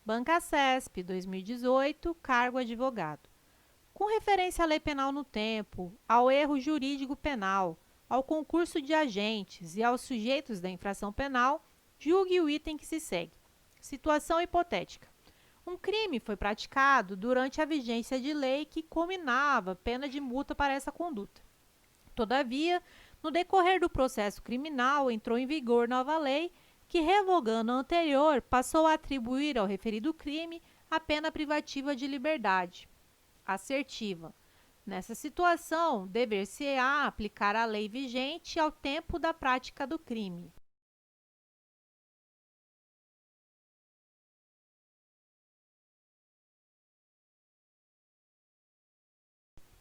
Bancasesp, 2018, cargo advogado. Com referência à lei penal no tempo, ao erro jurídico penal, ao concurso de agentes e aos sujeitos da infração penal, julgue o item que se segue. Situação hipotética. Um crime foi praticado durante a vigência de lei que cominava pena de multa para essa conduta. Todavia, no decorrer do processo criminal, entrou em vigor nova lei que, revogando a anterior, passou a atribuir ao referido crime a pena privativa de liberdade. Assertiva. Nessa situação, dever-se-á aplicar a lei vigente ao tempo da prática do crime.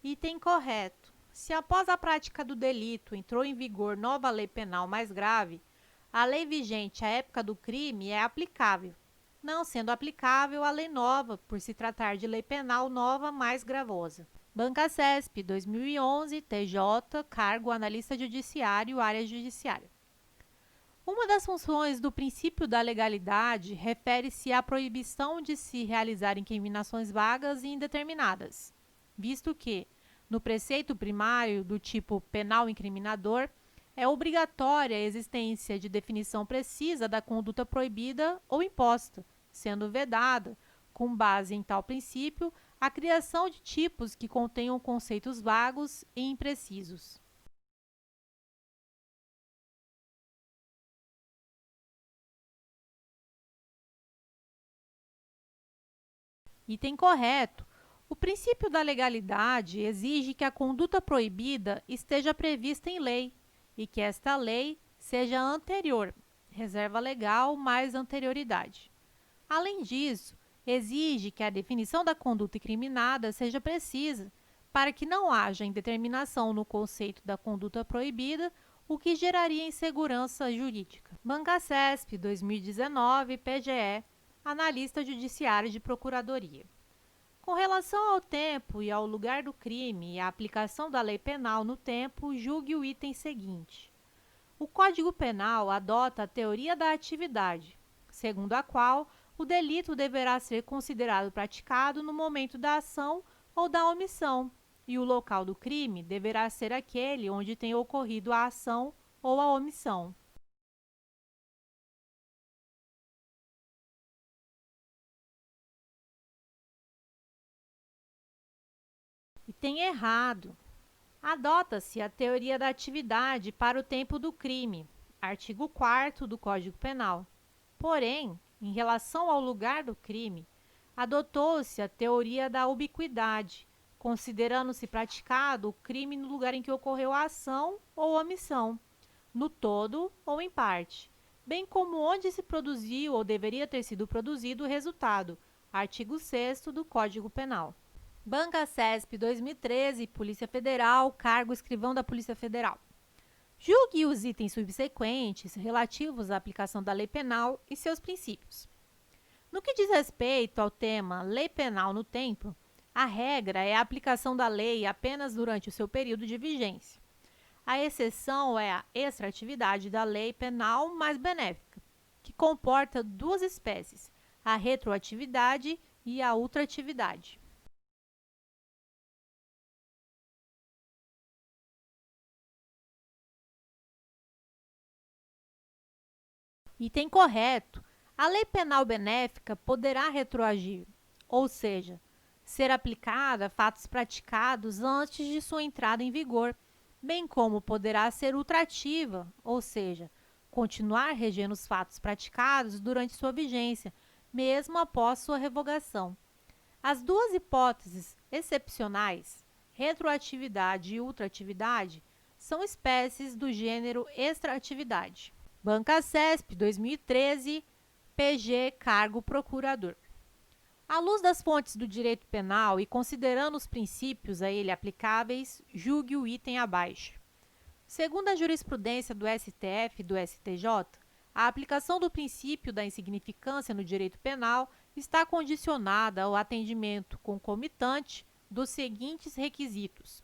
Item correto. Se após a prática do delito entrou em vigor nova lei penal mais grave, a lei vigente à época do crime é aplicável, não sendo aplicável a lei nova, por se tratar de lei penal nova mais gravosa. Bancasesp, 2011, TJ, cargo analista judiciário, área judiciária. Uma das funções do princípio da legalidade refere-se à proibição de se realizar incriminações vagas e indeterminadas, visto que, no preceito primário do tipo penal incriminador, é obrigatória a existência de definição precisa da conduta proibida ou imposta, sendo vedada, com base em tal princípio, a criação de tipos que contenham conceitos vagos e imprecisos. Item correto. O princípio da legalidade exige que a conduta proibida esteja prevista em lei e que esta lei seja anterior, reserva legal mais anterioridade. Além disso, exige que a definição da conduta incriminada seja precisa, para que não haja indeterminação no conceito da conduta proibida, o que geraria insegurança jurídica. Bancasesp, 2019, PGE, analista judiciário de procuradoria. Com relação ao tempo e ao lugar do crime e à aplicação da lei penal no tempo, julgue o item seguinte. O Código Penal adota a teoria da atividade, segundo a qual o delito deverá ser considerado praticado no momento da ação ou da omissão, e o local do crime deverá ser aquele onde tenha ocorrido a ação ou a omissão. Item errado. Adota-se a teoria da atividade para o tempo do crime, artigo 4º do Código Penal. Porém, em relação ao lugar do crime, adotou-se a teoria da ubiquidade, considerando-se praticado o crime no lugar em que ocorreu a ação ou omissão, no todo ou em parte, bem como onde se produziu ou deveria ter sido produzido o resultado, artigo 6º do Código Penal. Bancasesp, 2013, Polícia Federal, cargo escrivão da Polícia Federal. Julgue os itens subsequentes relativos à aplicação da lei penal e seus princípios. No que diz respeito ao tema lei penal no tempo, a regra é a aplicação da lei apenas durante o seu período de vigência. A exceção é a extratividade da lei penal mais benéfica, que comporta duas espécies, a retroatividade e a ultratividade. Item correto. A lei penal benéfica poderá retroagir, ou seja, ser aplicada a fatos praticados antes de sua entrada em vigor, bem como poderá ser ultrativa, ou seja, continuar regendo os fatos praticados durante sua vigência, mesmo após sua revogação. As duas hipóteses excepcionais, retroatividade e ultratividade, são espécies do gênero extratividade. Bancasesp, 2013, PG, cargo procurador. À luz das fontes do direito penal e considerando os princípios a ele aplicáveis, julgue o item abaixo. Segundo a jurisprudência do STF e do STJ, a aplicação do princípio da insignificância no direito penal está condicionada ao atendimento concomitante dos seguintes requisitos: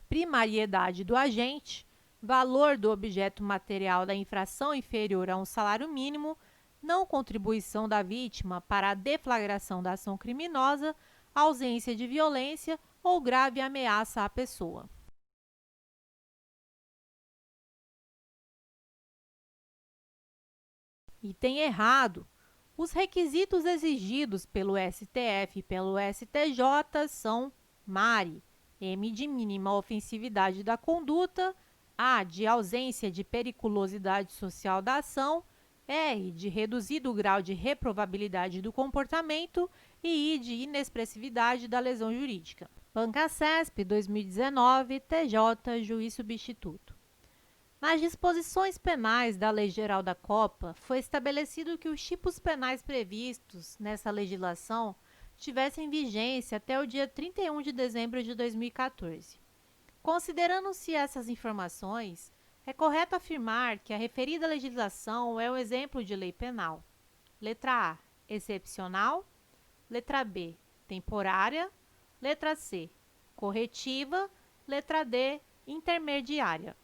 primariedade do agente, valor do objeto material da infração inferior a um salário mínimo, não contribuição da vítima para a deflagração da ação criminosa, ausência de violência ou grave ameaça à pessoa. Item errado. Os requisitos exigidos pelo STF e pelo STJ são MARE, M de mínima ofensividade da conduta, A de ausência de periculosidade social da ação, R de reduzido grau de reprovabilidade do comportamento e I de inexpressividade da lesão jurídica. Bancasesp 2019, TJ, juiz substituto. Nas disposições penais da Lei Geral da Copa, foi estabelecido que os tipos penais previstos nessa legislação tivessem vigência até o dia 31 de dezembro de 2014. Considerando-se essas informações, é correto afirmar que a referida legislação é um exemplo de lei penal. Letra A, excepcional. Letra B, temporária. Letra C, corretiva. Letra D, intermediária.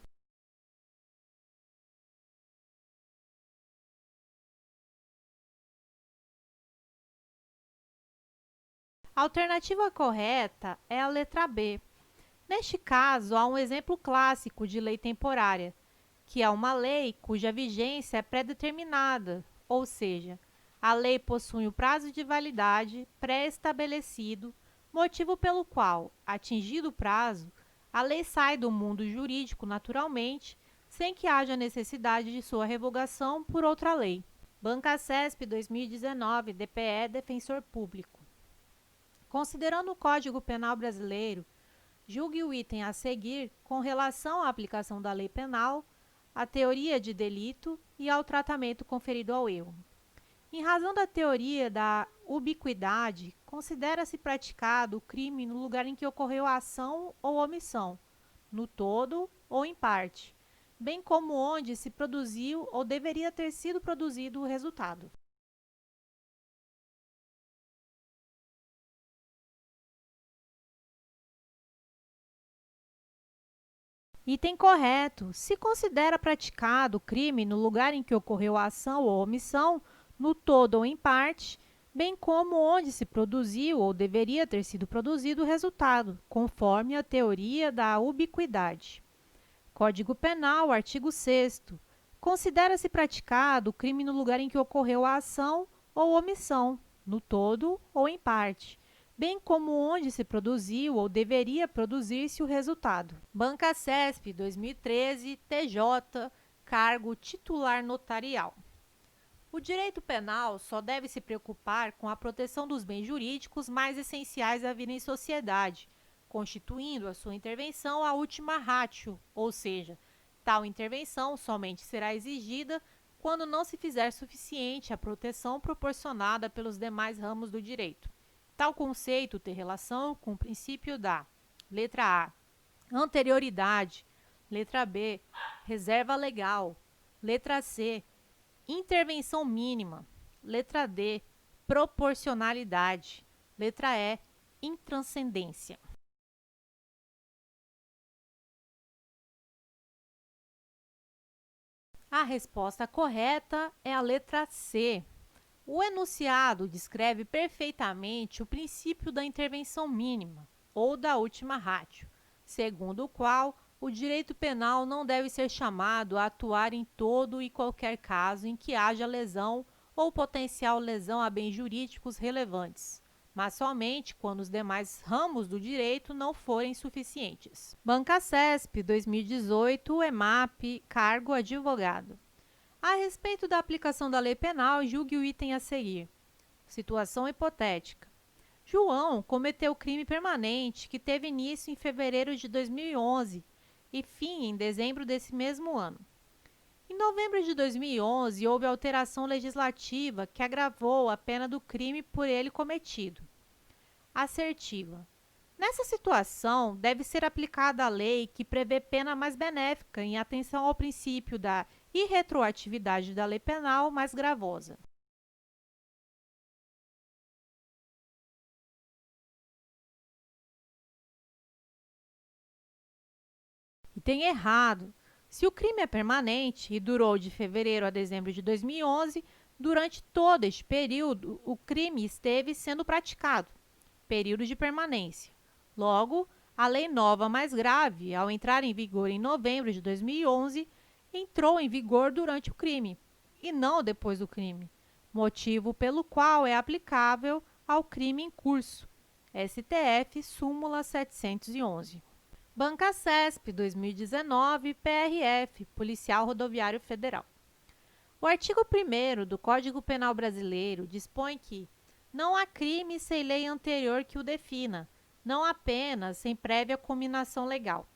A alternativa correta é a letra B. Neste caso, há um exemplo clássico de lei temporária, que é uma lei cuja vigência é pré-determinada, ou seja, a lei possui um prazo de validade pré-estabelecido, motivo pelo qual, atingido o prazo, a lei sai do mundo jurídico naturalmente, sem que haja necessidade de sua revogação por outra lei. Bancasesp 2019, DPE, Defensor Público. Considerando o Código Penal brasileiro, julgue o item a seguir com relação à aplicação da lei penal, à teoria de delito e ao tratamento conferido ao erro. Em razão da teoria da ubiquidade, considera-se praticado o crime no lugar em que ocorreu a ação ou omissão, no todo ou em parte, bem como onde se produziu ou deveria ter sido produzido o resultado. Item correto. Se considera praticado o crime no lugar em que ocorreu a ação ou omissão, no todo ou em parte, bem como onde se produziu ou deveria ter sido produzido o resultado, conforme a teoria da ubiquidade. Código Penal, artigo 6º. Considera-se praticado o crime no lugar em que ocorreu a ação ou omissão, no todo ou em parte, bem como onde se produziu ou deveria produzir-se o resultado. Bancasesp 2013, TJ, cargo titular notarial. O direito penal só deve se preocupar com a proteção dos bens jurídicos mais essenciais à vida em sociedade, constituindo a sua intervenção a ultima ratio, ou seja, tal intervenção somente será exigida quando não se fizer suficiente a proteção proporcionada pelos demais ramos do direito. Tal conceito tem relação com o princípio da letra A, anterioridade, letra B, reserva legal, letra C, intervenção mínima, letra D, proporcionalidade, letra E, intranscendência. A resposta correta é a letra C. O enunciado descreve perfeitamente o princípio da intervenção mínima, ou da ultima ratio, segundo o qual o direito penal não deve ser chamado a atuar em todo e qualquer caso em que haja lesão ou potencial lesão a bens jurídicos relevantes, mas somente quando os demais ramos do direito não forem suficientes. Bancasesp 2018, EMAP, cargo advogado. A respeito da aplicação da lei penal, julgue o item a seguir. Situação hipotética. João cometeu crime permanente que teve início em fevereiro de 2011 e fim em dezembro desse mesmo ano. Em novembro de 2011, houve alteração legislativa que agravou a pena do crime por ele cometido. Assertiva. Nessa situação, deve ser aplicada a lei que prevê pena mais benéfica em atenção ao princípio da irretroatividade da lei penal mais gravosa. Item errado. Se o crime é permanente e durou de fevereiro a dezembro de 2011, Durante todo este período, o crime esteve sendo praticado, período de permanência. Logo, a lei nova mais grave, ao entrar em vigor em novembro de 2011, entrou em vigor durante o crime, e não depois do crime, motivo pelo qual é aplicável ao crime em curso. STF, súmula 711. Bancasesp, 2019, PRF, Policial Rodoviário Federal. O artigo 1º do Código Penal Brasileiro dispõe que não há crime sem lei anterior que o defina, não há pena sem prévia cominação legal.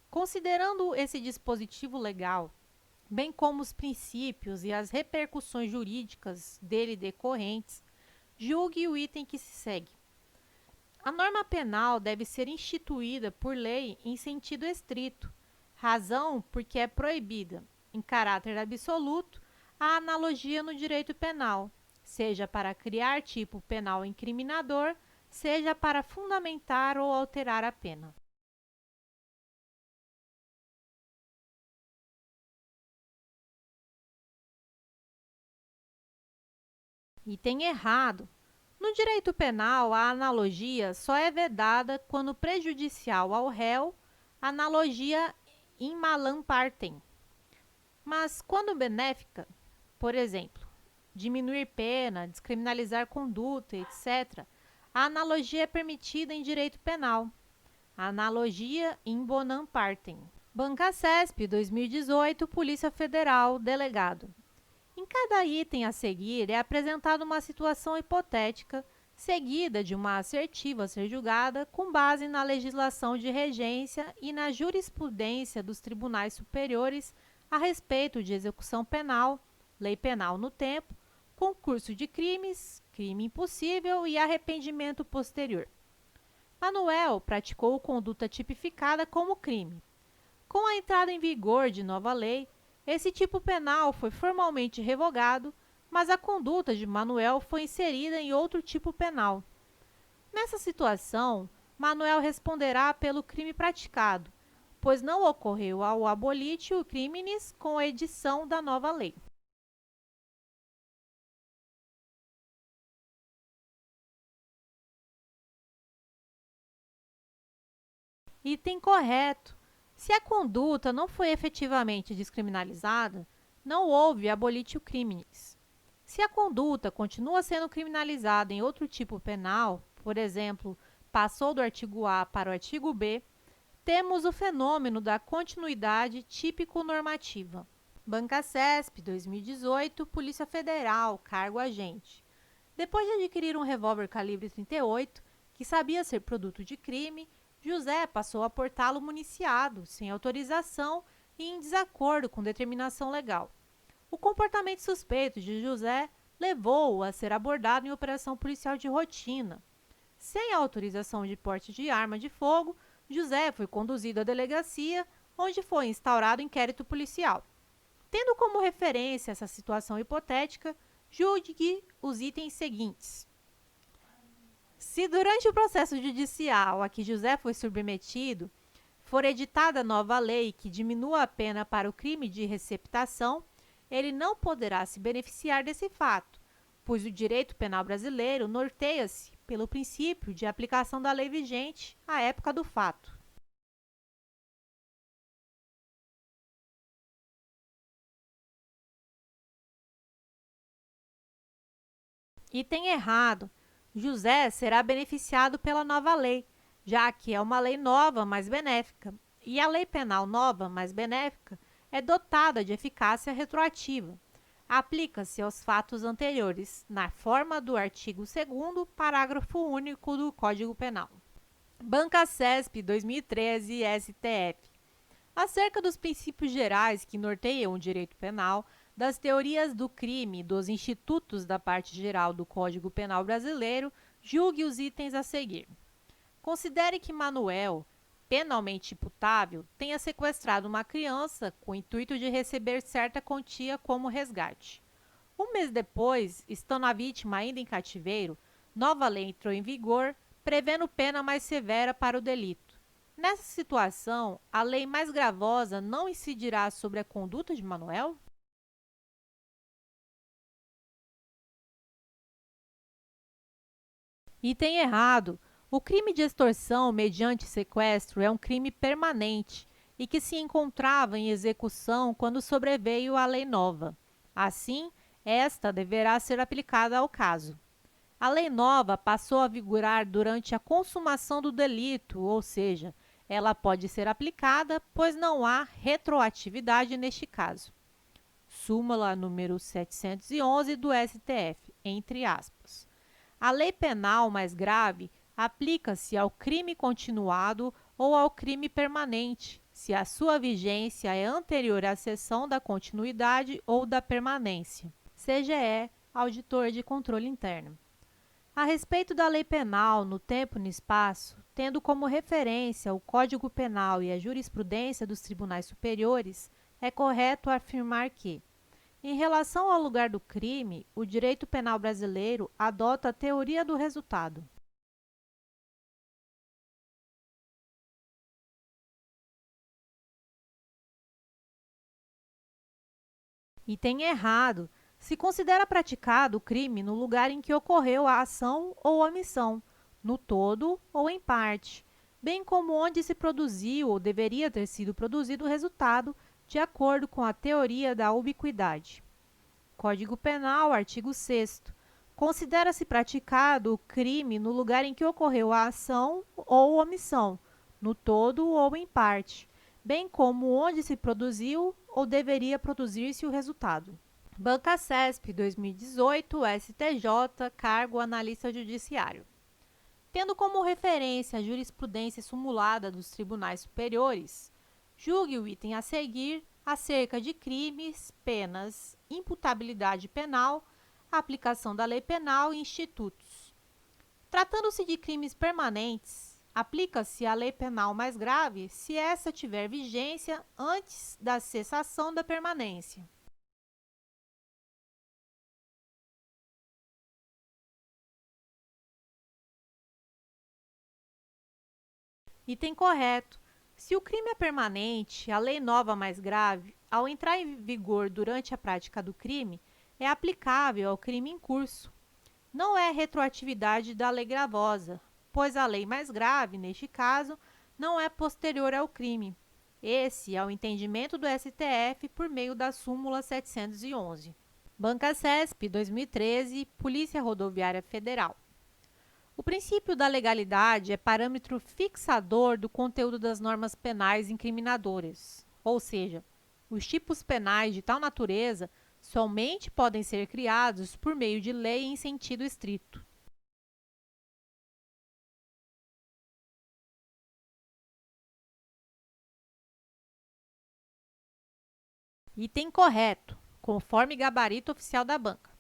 Considerando esse dispositivo legal, bem como os princípios e as repercussões jurídicas dele decorrentes, julgue o item que se segue. A norma penal deve ser instituída por lei em sentido estrito, razão porque é proibida, em caráter absoluto, a analogia no direito penal, seja para criar tipo penal incriminador, seja para fundamentar ou alterar a pena. Item errado. No direito penal, a analogia só é vedada quando prejudicial ao réu, analogia in malam partem. Mas quando benéfica, por exemplo, diminuir pena, descriminalizar conduta, etc., a analogia é permitida em direito penal. A analogia in bonam partem. Bancasesp, 2018, Polícia Federal, delegado. Em cada item a seguir é apresentada uma situação hipotética, seguida de uma assertiva a ser julgada com base na legislação de regência e na jurisprudência dos tribunais superiores a respeito de execução penal, lei penal no tempo, concurso de crimes, crime impossível e arrependimento posterior. Manuel praticou conduta tipificada como crime. Com a entrada em vigor de nova lei, esse tipo penal foi formalmente revogado, mas a conduta de Manuel foi inserida em outro tipo penal. Nessa situação, Manuel responderá pelo crime praticado, pois não ocorreu ao abolitio criminis com a edição da nova lei. Item correto. Se a conduta não foi efetivamente descriminalizada, não houve abolitio criminis. Se a conduta continua sendo criminalizada em outro tipo penal, por exemplo, passou do artigo A para o artigo B, temos o fenômeno da continuidade típico-normativa. Bancasesp, 2018, Polícia Federal, cargo agente. Depois de adquirir um revólver calibre 38, que sabia ser produto de crime, José passou a portá-lo municiado, sem autorização e em desacordo com determinação legal. O comportamento suspeito de José levou-o a ser abordado em operação policial de rotina. Sem autorização de porte de arma de fogo, José foi conduzido à delegacia, onde foi instaurado inquérito policial. Tendo como referência essa situação hipotética, julgue os itens seguintes. Se durante o processo judicial a que José foi submetido for editada nova lei que diminua a pena para o crime de receptação, ele não poderá se beneficiar desse fato, pois o direito penal brasileiro norteia-se pelo princípio de aplicação da lei vigente à época do fato. Item errado. José será beneficiado pela nova lei, já que é uma lei nova, mais benéfica, e a lei penal nova, mais benéfica, é dotada de eficácia retroativa. Aplica-se aos fatos anteriores, na forma do artigo 2º, parágrafo único do Código Penal. Bancasesp, 2013, STF. Acerca dos princípios gerais que norteiam o direito penal, das teorias do crime e dos institutos da parte geral do Código Penal brasileiro, julgue os itens a seguir. Considere que Manuel, penalmente imputável, tenha sequestrado uma criança com o intuito de receber certa quantia como resgate. Um mês depois, estando a vítima ainda em cativeiro, nova lei entrou em vigor, prevendo pena mais severa para o delito. Nessa situação, a lei mais gravosa não incidirá sobre a conduta de Manuel? Item errado. O crime de extorsão mediante sequestro é um crime permanente e que se encontrava em execução quando sobreveio a lei nova. Assim, esta deverá ser aplicada ao caso. A lei nova passou a vigorar durante a consumação do delito, ou seja, ela pode ser aplicada, pois não há retroatividade neste caso. Súmula número 711 do STF, entre aspas. A lei penal mais grave aplica-se ao crime continuado ou ao crime permanente, se a sua vigência é anterior à cessão da continuidade ou da permanência. CGE, Auditor de Controle Interno. A respeito da lei penal no tempo e no espaço, tendo como referência o Código Penal e a jurisprudência dos tribunais superiores, é correto afirmar que, em relação ao lugar do crime, o direito penal brasileiro adota a teoria do resultado. Item errado. Se considera praticado o crime no lugar em que ocorreu a ação ou omissão, no todo ou em parte, bem como onde se produziu ou deveria ter sido produzido o resultado, de acordo com a teoria da ubiquidade. Código Penal, artigo 6º. Considera-se praticado o crime no lugar em que ocorreu a ação ou omissão, no todo ou em parte, bem como onde se produziu ou deveria produzir-se o resultado. Banca CESP 2018, STJ, cargo analista judiciário. Tendo como referência a jurisprudência sumulada dos tribunais superiores, julgue o item a seguir acerca de crimes, penas, imputabilidade penal, aplicação da lei penal e institutos. Tratando-se de crimes permanentes, aplica-se a lei penal mais grave se essa tiver vigência antes da cessação da permanência. Item correto. Se o crime é permanente, a lei nova mais grave, ao entrar em vigor durante a prática do crime, é aplicável ao crime em curso. Não é retroatividade da lei gravosa, pois a lei mais grave, neste caso, não é posterior ao crime. Esse é o entendimento do STF por meio da súmula 711. Banca CESP, 2013, Polícia Rodoviária Federal. O princípio da legalidade é parâmetro fixador do conteúdo das normas penais incriminadoras, ou seja, os tipos penais de tal natureza somente podem ser criados por meio de lei em sentido estrito. Item correto, conforme gabarito oficial da banca.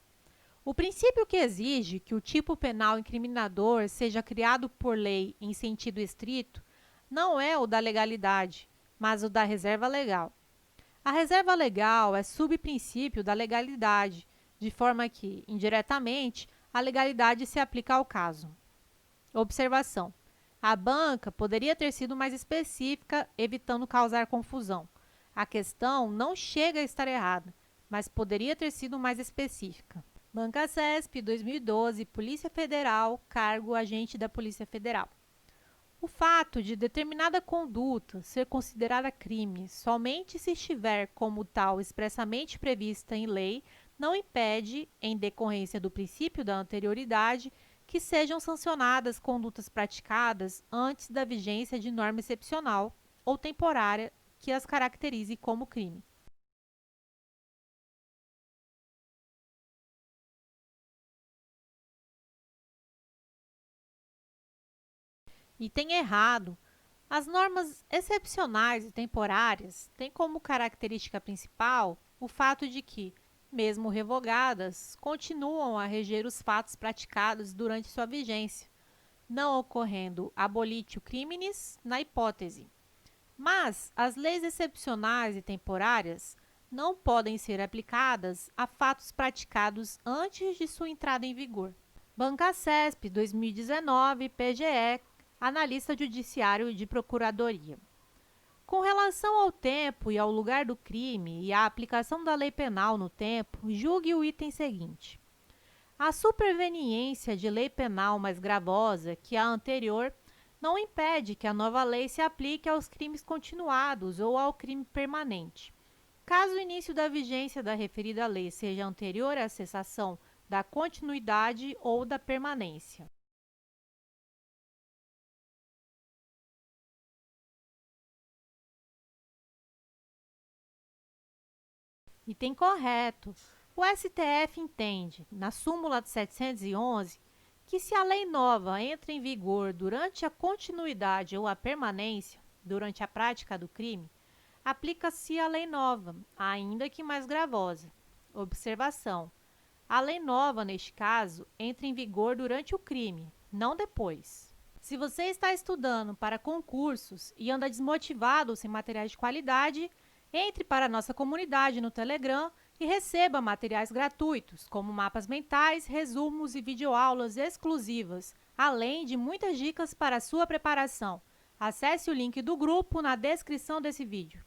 O princípio que exige que o tipo penal incriminador seja criado por lei em sentido estrito não é o da legalidade, mas o da reserva legal. A reserva legal é subprincípio da legalidade, de forma que, indiretamente, a legalidade se aplica ao caso. Observação: a banca poderia ter sido mais específica, evitando causar confusão. A questão não chega a estar errada, mas poderia ter sido mais específica. Banca CESP, 2012, Polícia Federal, cargo agente da Polícia Federal. O fato de determinada conduta ser considerada crime somente se estiver como tal expressamente prevista em lei não impede, em decorrência do princípio da anterioridade, que sejam sancionadas condutas praticadas antes da vigência de norma excepcional ou temporária que as caracterize como crime. Item errado. As normas excepcionais e temporárias têm como característica principal o fato de que, mesmo revogadas, continuam a reger os fatos praticados durante sua vigência, não ocorrendo abolitio criminis na hipótese. Mas as leis excepcionais e temporárias não podem ser aplicadas a fatos praticados antes de sua entrada em vigor. Banca CESP 2019, PGE, analista judiciário de procuradoria. Com relação ao tempo e ao lugar do crime e à aplicação da lei penal no tempo, julgue o item seguinte. A superveniência de lei penal mais gravosa que a anterior não impede que a nova lei se aplique aos crimes continuados ou ao crime permanente. Caso o início da vigência da referida lei seja anterior à cessação da continuidade ou da permanência. Item correto. O STF entende, na súmula 711, que se a lei nova entra em vigor durante a continuidade ou a permanência, durante a prática do crime, aplica-se a lei nova, ainda que mais gravosa. Observação: a lei nova, neste caso, entra em vigor durante o crime, não depois. Se você está estudando para concursos e anda desmotivado sem materiais de qualidade, entre para a nossa comunidade no Telegram e receba materiais gratuitos, como mapas mentais, resumos e videoaulas exclusivas, além de muitas dicas para a sua preparação. Acesse o link do grupo na descrição desse vídeo.